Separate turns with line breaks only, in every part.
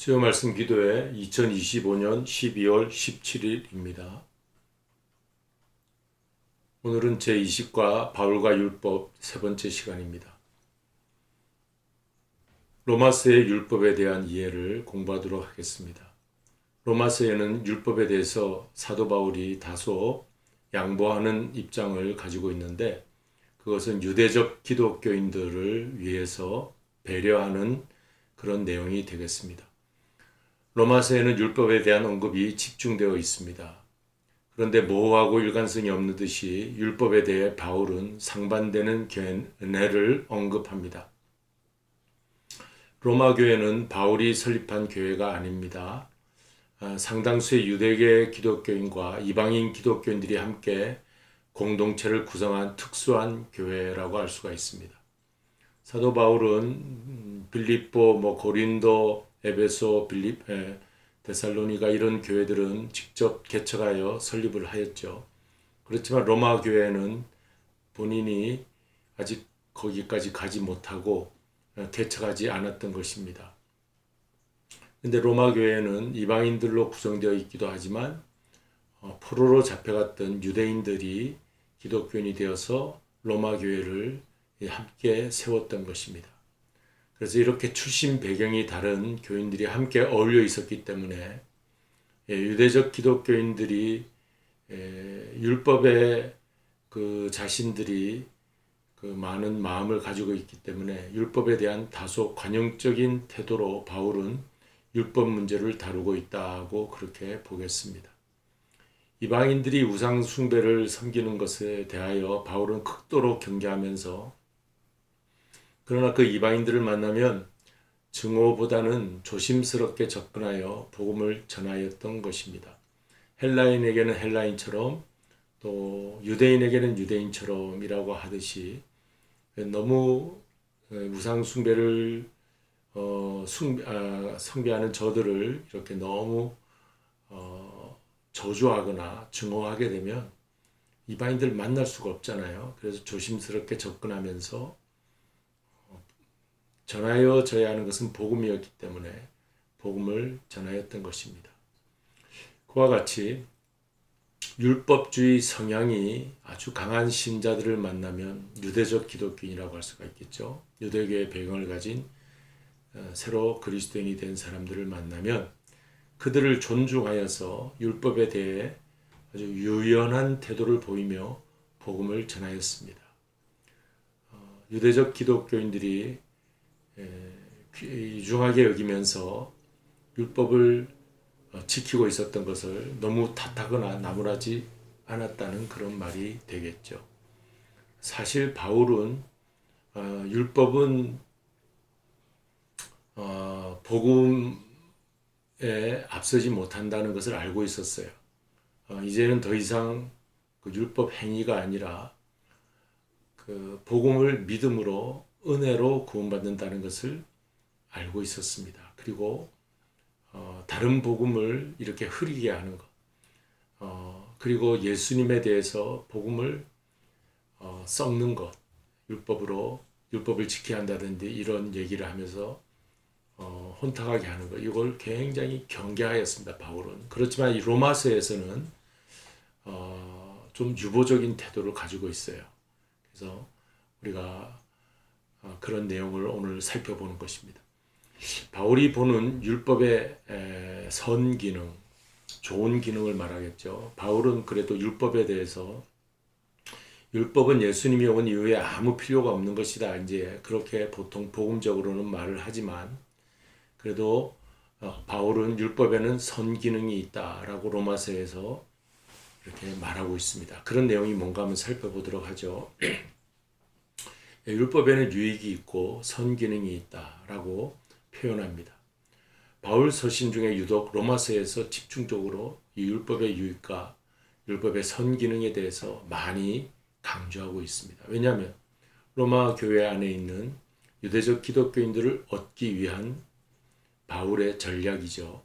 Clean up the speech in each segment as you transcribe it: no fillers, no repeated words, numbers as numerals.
수요 말씀 기도회 2025년 12월 17일입니다. 오늘은 제20과 바울과 율법 세 번째 시간입니다. 로마서의 율법에 대한 이해를 공부하도록 하겠습니다. 로마서에는 율법에 대해서 사도 바울이 다소 양보하는 입장을 가지고 있는데, 그것은 유대적 기독교인들을 위해서 배려하는 그런 내용이 되겠습니다. 로마서에는 율법에 대한 언급이 집중되어 있습니다. 그런데 모호하고 일관성이 없는 듯이 율법에 대해 바울은 상반되는 견해를 언급합니다. 로마 교회는 바울이 설립한 교회가 아닙니다. 상당수의 유대계 기독교인과 이방인 기독교인들이 함께 공동체를 구성한 특수한 교회라고 할 수가 있습니다. 사도 바울은 빌립보, 고린도, 에베소, 데살로니가 이런 교회들은 직접 개척하여 설립을 하였죠. 그렇지만 로마 교회는 본인이 아직 거기까지 가지 못하고 개척하지 않았던 것입니다. 그런데 로마 교회는 이방인들로 구성되어 있기도 하지만 포로로 잡혀갔던 유대인들이 기독교인이 되어서 로마 교회를 함께 세웠던 것입니다. 그래서 이렇게 출신 배경이 다른 교인들이 함께 어울려 있었기 때문에 유대적 기독교인들이 율법에 자신들이 많은 마음을 가지고 있기 때문에 율법에 대한 다소 관용적인 태도로 바울은 율법 문제를 다루고 있다고 그렇게 보겠습니다. 이방인들이 우상 숭배를 섬기는 것에 대하여 바울은 극도로 경계하면서, 그러나 그 이방인들을 만나면 증오보다는 조심스럽게 접근하여 복음을 전하였던 것입니다. 헬라인에게는 헬라인처럼 또 유대인에게는 유대인처럼이라고 하듯이 너무 우상 숭배를 숭배하는 저들을 이렇게 너무 저주하거나 증오하게 되면 이방인들 만날 수가 없잖아요. 그래서 조심스럽게 접근하면서 전하여져야 하는 것은 복음이었기 때문에 복음을 전하였던 것입니다. 그와 같이 율법주의 성향이 아주 강한 신자들을 만나면 유대적 기독교인이라고 할 수가 있겠죠. 유대교의 배경을 가진 새로 그리스도인이 된 사람들을 만나면 그들을 존중하여서 율법에 대해 아주 유연한 태도를 보이며 복음을 전하였습니다. 유대적 기독교인들이 귀중하게 여기면서 율법을 지키고 있었던 것을 너무 탓하거나 나무라지 않았다는 그런 말이 되겠죠. 사실 바울은 율법은 복음에 앞서지 못한다는 것을 알고 있었어요. 이제는 더 이상 그 율법 행위가 아니라 그 복음을 믿음으로 은혜로 구원받는다는 것을 알고 있었습니다. 그리고 다른 복음을 이렇게 흐리게 하는 것, 그리고 예수님에 대해서 복음을 썩는 것, 율법을 지켜야 한다든지 이런 얘기를 하면서 혼탁하게 하는 것, 이걸 굉장히 경계하였습니다. 바울은. 그렇지만 이 로마서에서는 좀 유보적인 태도를 가지고 있어요. 그래서 우리가 그런 내용을 오늘 살펴보는 것입니다. 바울이 보는 율법의 선 기능, 좋은 기능을 말하겠죠. 바울은 그래도 율법에 대해서 율법은 예수님이 온 이후에 아무 필요가 없는 것이다, 이제 그렇게 보통 복음적으로는 말을 하지만, 그래도 바울은 율법에는 선 기능이 있다라고 로마서에서 이렇게 말하고 있습니다. 그런 내용이 뭔가 한번 살펴보도록 하죠. 율법에는 유익이 있고 선 기능이 있다라고 표현합니다. 바울 서신 중에 유독 로마서에서 집중적으로 이 율법의 유익과 율법의 선 기능에 대해서 많이 강조하고 있습니다. 왜냐하면 로마 교회 안에 있는 유대적 기독교인들을 얻기 위한 바울의 전략이죠.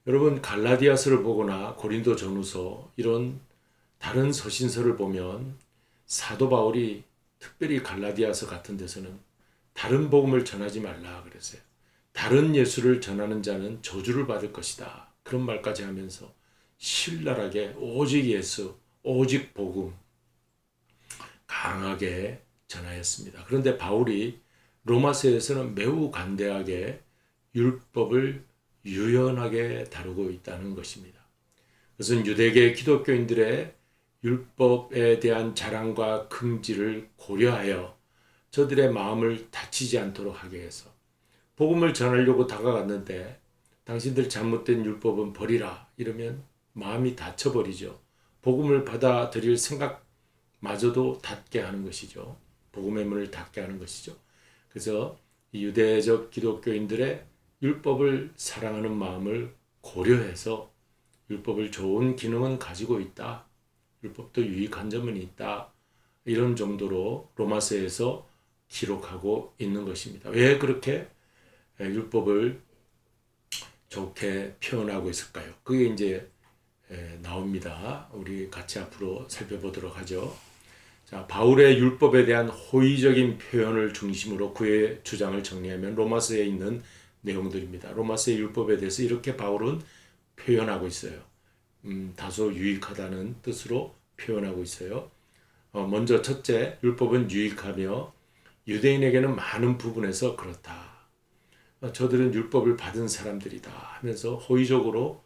여러분, 갈라디아서를 보거나 고린도 전후서 이런 다른 서신서를 보면 사도 바울이 특별히 갈라디아서 같은 데서는 다른 복음을 전하지 말라 그랬어요. 다른 예수를 전하는 자는 저주를 받을 것이다. 그런 말까지 하면서 신랄하게 오직 예수, 오직 복음 강하게 전하였습니다. 그런데 바울이 로마서에서는 매우 간대하게 율법을 유연하게 다루고 있다는 것입니다. 그것은 유대계 기독교인들의 율법에 대한 자랑과 긍지를 고려하여 저들의 마음을 다치지 않도록 하게 해서 복음을 전하려고 다가갔는데 당신들 잘못된 율법은 버리라 이러면 마음이 다쳐버리죠. 복음을 받아들일 생각마저도 닫게 하는 것이죠. 복음의 문을 닫게 하는 것이죠. 그래서 유대적 기독교인들의 율법을 사랑하는 마음을 고려해서 율법을 좋은 기능은 가지고 있다. 율법도 유익한 점은 있다. 이런 정도로 로마서에서 기록하고 있는 것입니다. 왜 그렇게 율법을 좋게 표현하고 있을까요? 그게 이제 나옵니다. 우리 같이 앞으로 살펴보도록 하죠. 자, 바울의 율법에 대한 호의적인 표현을 중심으로 그의 주장을 정리하면 로마서에 있는 내용들입니다. 로마서의 율법에 대해서 이렇게 바울은 표현하고 있어요. 다소 유익하다는 뜻으로 표현하고 있어요. 먼저 첫째, 율법은 유익하며 유대인에게는 많은 부분에서 그렇다. 저들은 율법을 받은 사람들이다 하면서 호의적으로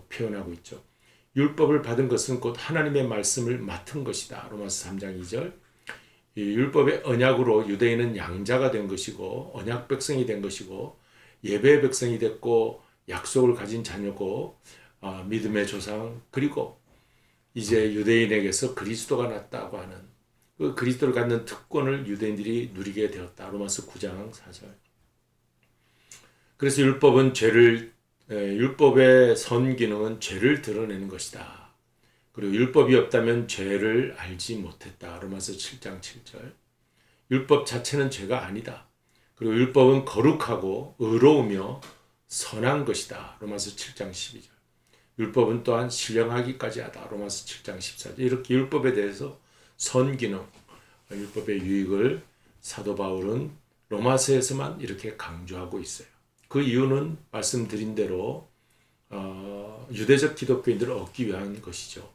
표현하고 있죠. 율법을 받은 것은 곧 하나님의 말씀을 맡은 것이다. 로마서 3장 2절. 이 율법의 언약으로 유대인은 양자가 된 것이고 언약 백성이 된 것이고 예배의 백성이 됐고 약속을 가진 자녀고 믿음의 조상 그리고 이제 유대인에게서 그리스도가 났다고 하는 그 그리스도를 갖는 특권을 유대인들이 누리게 되었다. 로마서 9장 4절. 그래서 율법의 선 기능은 죄를 드러내는 것이다. 그리고 율법이 없다면 죄를 알지 못했다. 로마서 7장 7절. 율법 자체는 죄가 아니다. 그리고 율법은 거룩하고 의로우며 선한 것이다. 로마서 7장 12절. 율법은 또한 신령하기까지 하다. 로마서 7장 14절. 이렇게 율법에 대해서 선 기능, 율법의 유익을 사도 바울은 로마서에서만 이렇게 강조하고 있어요. 그 이유는 말씀드린 대로 유대적 기독교인들을 얻기 위한 것이죠.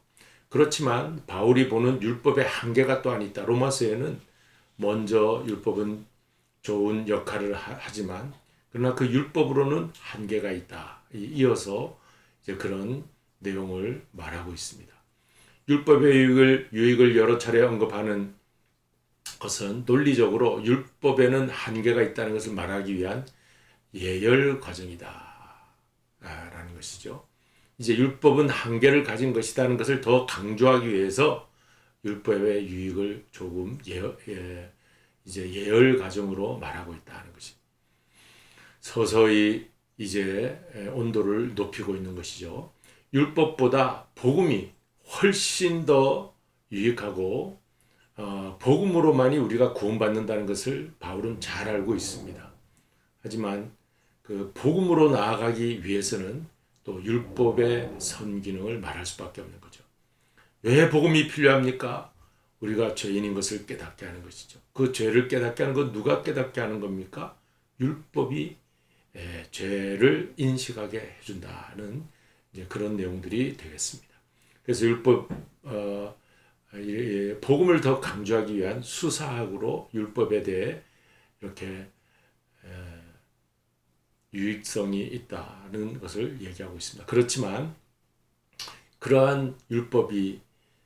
그렇지만 바울이 보는 율법의 한계가 또한 있다. 로마서에는 먼저 율법은 좋은 역할을 하지만 그러나 그 율법으로는 한계가 있다. 이어서 이제 그런 내용을 말하고 있습니다. 율법의 유익을 여러 차례 언급하는 것은 논리적으로 율법에는 한계가 있다는 것을 말하기 위한 예열 과정이다. 라는 것이죠. 이제 율법은 한계를 가진 것이라는 것을 더 강조하기 위해서 율법의 유익을 조금 이제 예열 과정으로 말하고 있다는 것입니다. 서서히 이제 온도를 높이고 있는 것이죠. 율법보다 복음이 훨씬 더 유익하고 복음으로만이 우리가 구원받는다는 것을 바울은 잘 알고 있습니다. 하지만 그 복음으로 나아가기 위해서는 또 율법의 선기능을 말할 수밖에 없는 거죠. 왜 복음이 필요합니까? 우리가 죄인인 것을 깨닫게 하는 것이죠. 그 죄를 깨닫게 하는 건 누가 깨닫게 하는 겁니까? 율법이 죄를 인식하게 해준다는 이제 그런 내용들이 되겠습니다. 그래서 복음을 더 강조하기 위한 수사학으로 율법에 대해 이렇게 유익성이 있다는 것을 얘기하고 있습니다. 그렇지만 그러한 율법이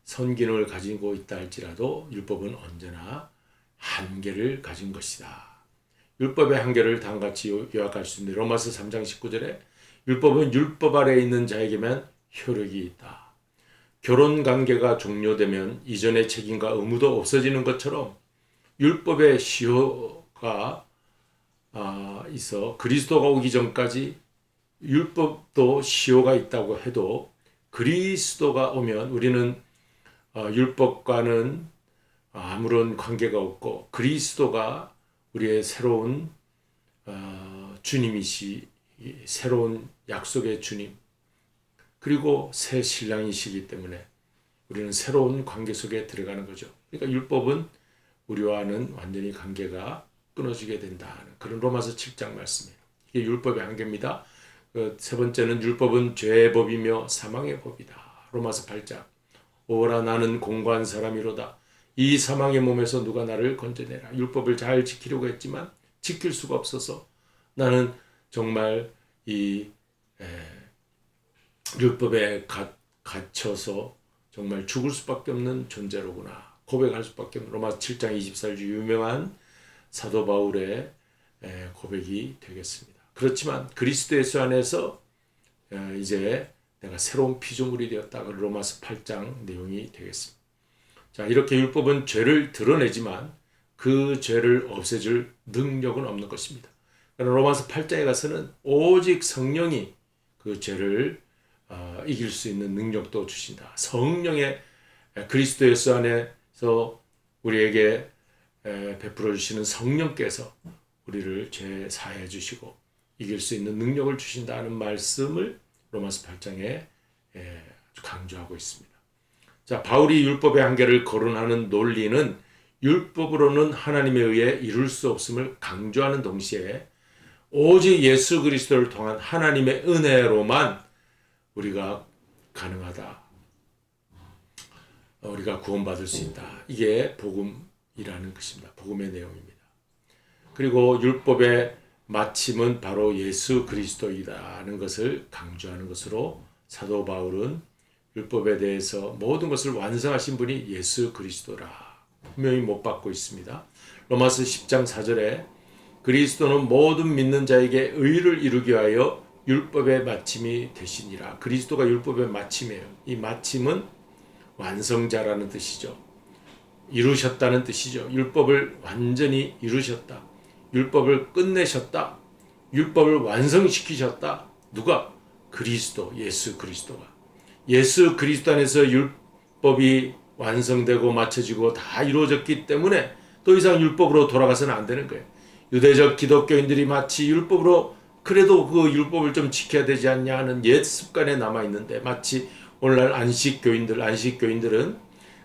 선기능을 가지고 있다 할지라도 율법은 언제나 한계를 가진 것이다. 율법의 한계를 다음같이 요약할 수 있는데 로마서 3장 19절에 율법은 율법 아래에 있는 자에게만 효력이 있다. 결혼관계가 종료되면 이전의 책임과 의무도 없어지는 것처럼 율법의 시효가 있어 그리스도가 오기 전까지 율법도 시효가 있다고 해도 그리스도가 오면 우리는 율법과는 아무런 관계가 없고 그리스도가 우리의 새로운 주님이시 새로운 약속의 주님 그리고 새 신랑이시기 때문에 우리는 새로운 관계 속에 들어가는 거죠. 그러니까 율법은 우리와는 완전히 관계가 끊어지게 된다는 그런 로마서 7장 말씀입니다. 이게 율법의 한계입니다. 세 번째는 율법은 죄의 법이며 사망의 법이다. 로마서 8장. 오라 나는 공고한 사람이로다. 이 사망의 몸에서 누가 나를 건져내라. 율법을 잘 지키려고 했지만 지킬 수가 없어서 나는 정말 이 율법에 갇혀서 정말 죽을 수밖에 없는 존재로구나. 고백할 수밖에 없는 로마서 7장 24절 유명한 사도 바울의 고백이 되겠습니다. 그렇지만 그리스도 예수 안에서 이제 내가 새로운 피조물이 되었다. 로마서 8장 내용이 되겠습니다. 자, 이렇게 율법은 죄를 드러내지만 그 죄를 없애줄 능력은 없는 것입니다. 로마서 8장에 가서는 오직 성령이 그 죄를 이길 수 있는 능력도 주신다. 성령의 그리스도 예수 안에서 우리에게 베풀어 주시는 성령께서 우리를 죄 사해 주시고 이길 수 있는 능력을 주신다는 말씀을 로마서 8장에 강조하고 있습니다. 자, 바울이 율법의 한계를 거론하는 논리는 율법으로는 하나님에 의해 이룰 수 없음을 강조하는 동시에 오직 예수 그리스도를 통한 하나님의 은혜로만 우리가 가능하다. 우리가 구원받을 수 있다. 이게 복음이라는 것입니다. 복음의 내용입니다. 그리고 율법의 마침은 바로 예수 그리스도이다는 것을 강조하는 것으로 사도 바울은 율법에 대해서 모든 것을 완성하신 분이 예수 그리스도라 분명히 못 받고 있습니다. 로마서 10장 4절에 그리스도는 모든 믿는 자에게 의를 이루기 위하여 율법의 마침이 되시니라. 그리스도가 율법의 마침이에요. 이 마침은 완성자라는 뜻이죠. 이루셨다는 뜻이죠. 율법을 완전히 이루셨다. 율법을 끝내셨다. 율법을 완성시키셨다. 누가? 그리스도, 예수 그리스도가. 예수 그리스도 안에서 율법이 완성되고 맞춰지고 다 이루어졌기 때문에 더 이상 율법으로 돌아가서는 안 되는 거예요. 유대적 기독교인들이 마치 율법으로 그래도 그 율법을 좀 지켜야 되지 않냐 하는 옛 습관에 남아있는데 마치 오늘날 안식교인들은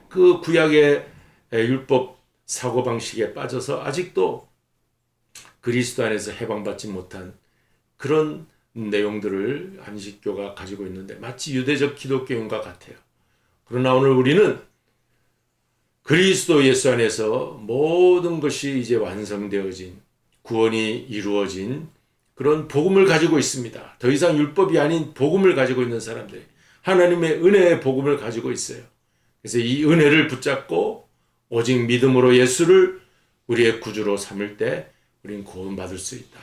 그 구약의 율법 사고방식에 빠져서 아직도 그리스도 안에서 해방받지 못한 그런 내용들을 안식교가 가지고 있는데 마치 유대적 기독교인과 같아요. 그러나 오늘 우리는 그리스도 예수 안에서 모든 것이 이제 완성되어진 구원이 이루어진 그런 복음을 가지고 있습니다. 더 이상 율법이 아닌 복음을 가지고 있는 사람들이 하나님의 은혜의 복음을 가지고 있어요. 그래서 이 은혜를 붙잡고 오직 믿음으로 예수를 우리의 구주로 삼을 때 우리는 구원받을 수 있다.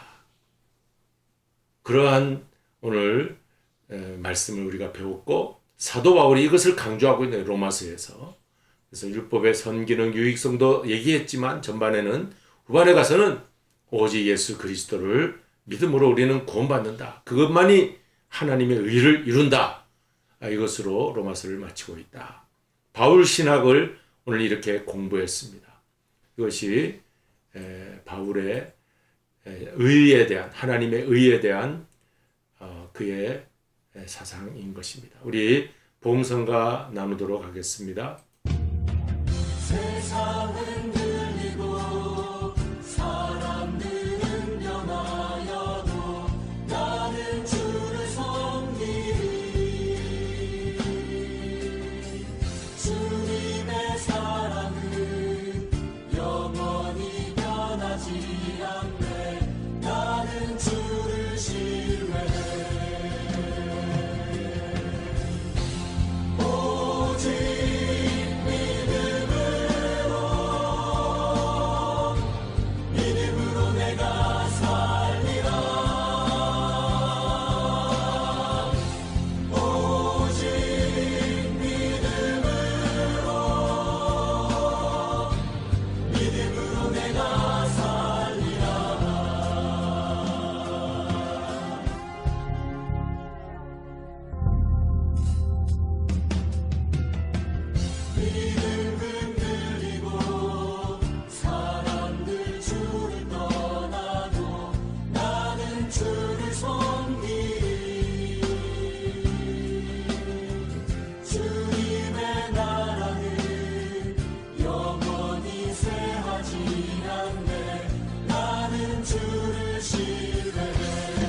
그러한 오늘 말씀을 우리가 배웠고 사도 바울이 이것을 강조하고 있는 로마서에서 그래서 율법의 선기능 유익성도 얘기했지만 전반에는 후반에 가서는 오직 예수 그리스도를 믿음으로 우리는 구원받는다. 그것만이 하나님의 의를 이룬다. 이것으로 로마서를 마치고 있다. 바울 신학을 오늘 이렇게 공부했습니다. 이것이 바울의 의에 대한 하나님의 의에 대한 그의 사상인 것입니다. 우리 복음성가 나누도록 하겠습니다.
세상은 들리고 사람들은 변하여도 나는 주를 섬기리. 주님의 사랑은 영원히 변하지 않네. 나는 주를 신뢰해. 오직 주를 신뢰해.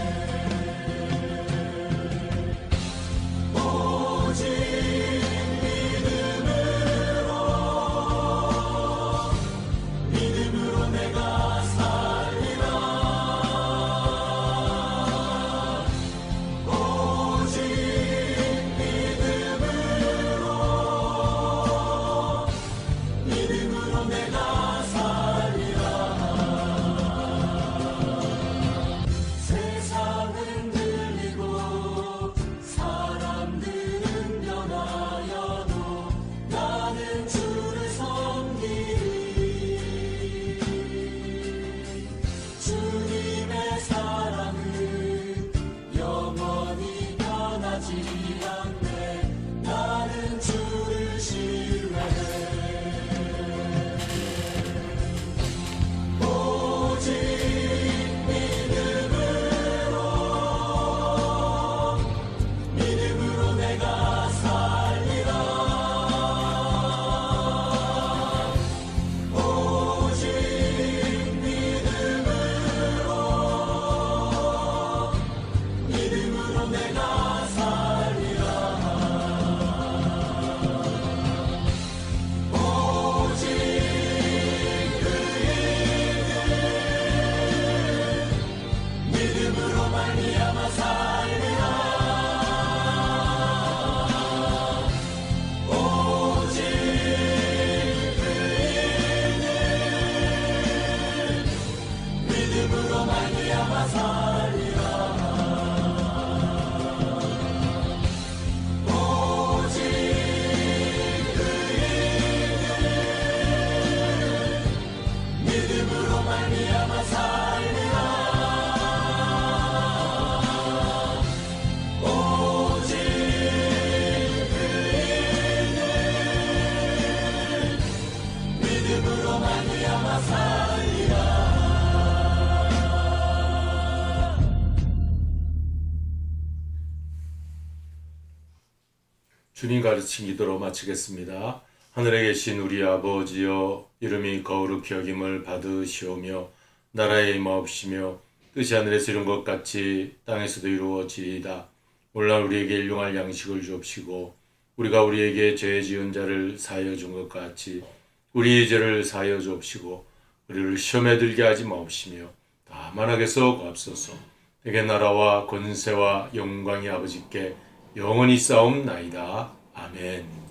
말미암아 살리라 오직 의인은 믿음으로 말미암아 살리라 오직 의인은 믿음으로 말미암아 살리라 오직 의인은 믿음으로 말미암아 살리라
주님 가르친 기도로 마치겠습니다. 하늘에 계신 우리 아버지여, 이름이 거룩히 여김을 받으시오며 나라에 임하옵시며 뜻이 하늘에서 이룬 것 같이 땅에서도 이루어지이다. 오늘날 우리에게 일용할 양식을 주옵시고 우리가 우리에게 죄 지은 자를 사하여 준 것 같이 우리의 죄를 사하여 주옵시고 우리를 시험에 들게 하지 마옵시며 다만 악에서 구하옵소서. 대개 나라와 권세와 영광이 아버지께 영원히 싸움나이다. 아멘.